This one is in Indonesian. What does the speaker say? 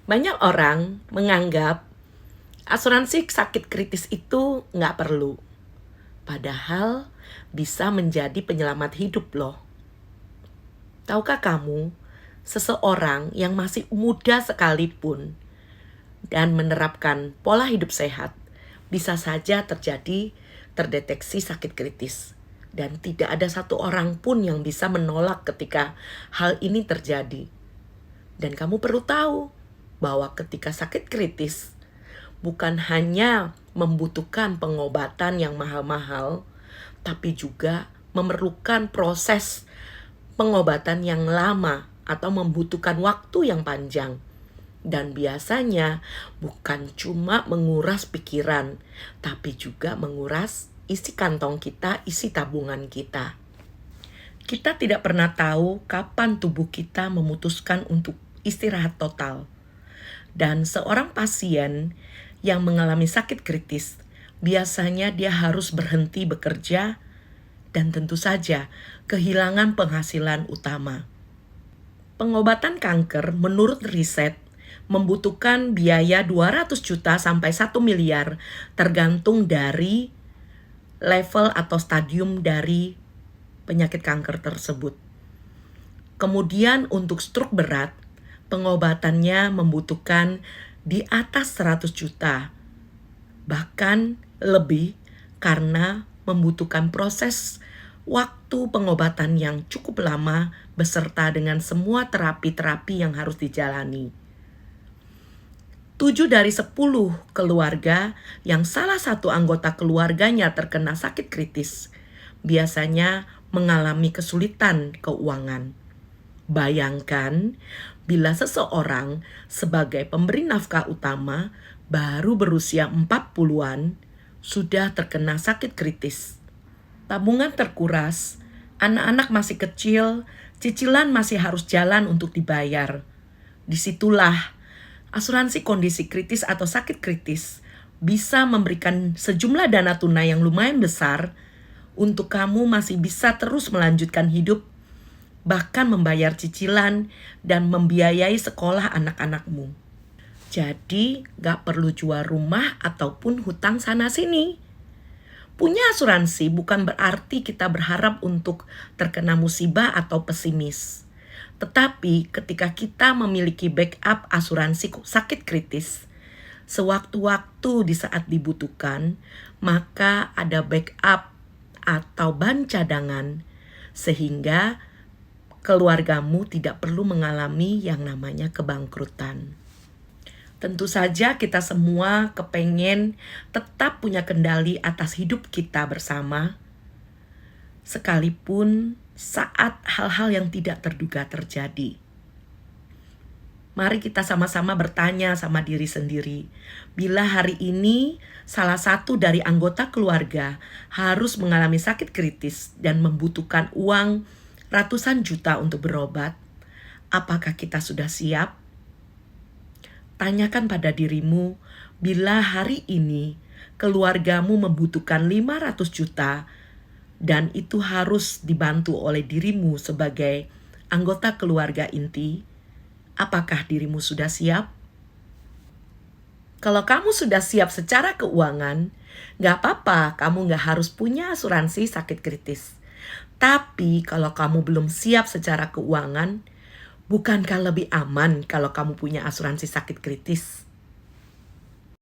Banyak orang menganggap asuransi sakit kritis itu nggak perlu. Padahal bisa menjadi penyelamat hidup loh. Tahukah kamu, seseorang yang masih muda sekalipun dan menerapkan pola hidup sehat, bisa saja terdeteksi sakit kritis. Dan tidak ada satu orang pun yang bisa menolak ketika hal ini terjadi. Dan kamu perlu tahu bahwa ketika sakit kritis, bukan hanya membutuhkan pengobatan yang mahal-mahal, tapi juga memerlukan proses pengobatan yang lama atau membutuhkan waktu yang panjang. Dan biasanya bukan cuma menguras pikiran, tapi juga menguras isi kantong kita, isi tabungan kita. Kita tidak pernah tahu kapan tubuh kita memutuskan untuk istirahat total. Dan seorang pasien yang mengalami sakit kritis, biasanya dia harus berhenti bekerja dan tentu saja kehilangan penghasilan utama. Pengobatan kanker menurut riset membutuhkan biaya 200 juta sampai 1 miliar tergantung dari level atau stadium dari penyakit kanker tersebut. Kemudian untuk stroke berat, pengobatannya membutuhkan di atas 100 juta, bahkan lebih karena membutuhkan proses waktu pengobatan yang cukup lama beserta dengan semua terapi-terapi yang harus dijalani. 7 dari 10 keluarga yang salah satu anggota keluarganya terkena sakit kritis biasanya mengalami kesulitan keuangan. Bayangkan bila seseorang sebagai pemberi nafkah utama baru berusia 40-an sudah terkena sakit kritis. Tabungan terkuras, anak-anak masih kecil, cicilan masih harus jalan untuk dibayar. Disitulah asuransi kondisi kritis atau sakit kritis bisa memberikan sejumlah dana tunai yang lumayan besar untuk kamu masih bisa terus melanjutkan hidup, bahkan membayar cicilan dan membiayai sekolah anak-anakmu. Jadi gak perlu jual rumah ataupun hutang sana-sini. Punya asuransi bukan berarti kita berharap untuk terkena musibah atau pesimis. Tetapi ketika kita memiliki backup asuransi sakit kritis, sewaktu-waktu di saat dibutuhkan, maka ada backup atau ban cadangan sehingga keluargamu tidak perlu mengalami yang namanya kebangkrutan. Tentu saja kita semua kepengen tetap punya kendali atas hidup kita bersama, sekalipun saat hal-hal yang tidak terduga terjadi. Mari kita sama-sama bertanya sama diri sendiri, bila hari ini salah satu dari anggota keluarga harus mengalami sakit kritis dan membutuhkan uang ratusan juta untuk berobat, apakah kita sudah siap? Tanyakan pada dirimu, bila hari ini keluargamu membutuhkan 500 juta dan itu harus dibantu oleh dirimu sebagai anggota keluarga inti, apakah dirimu sudah siap? Kalau kamu sudah siap secara keuangan, gak apa-apa kamu gak harus punya asuransi sakit kritis. Tapi kalau kamu belum siap secara keuangan, bukankah lebih aman kalau kamu punya asuransi sakit kritis?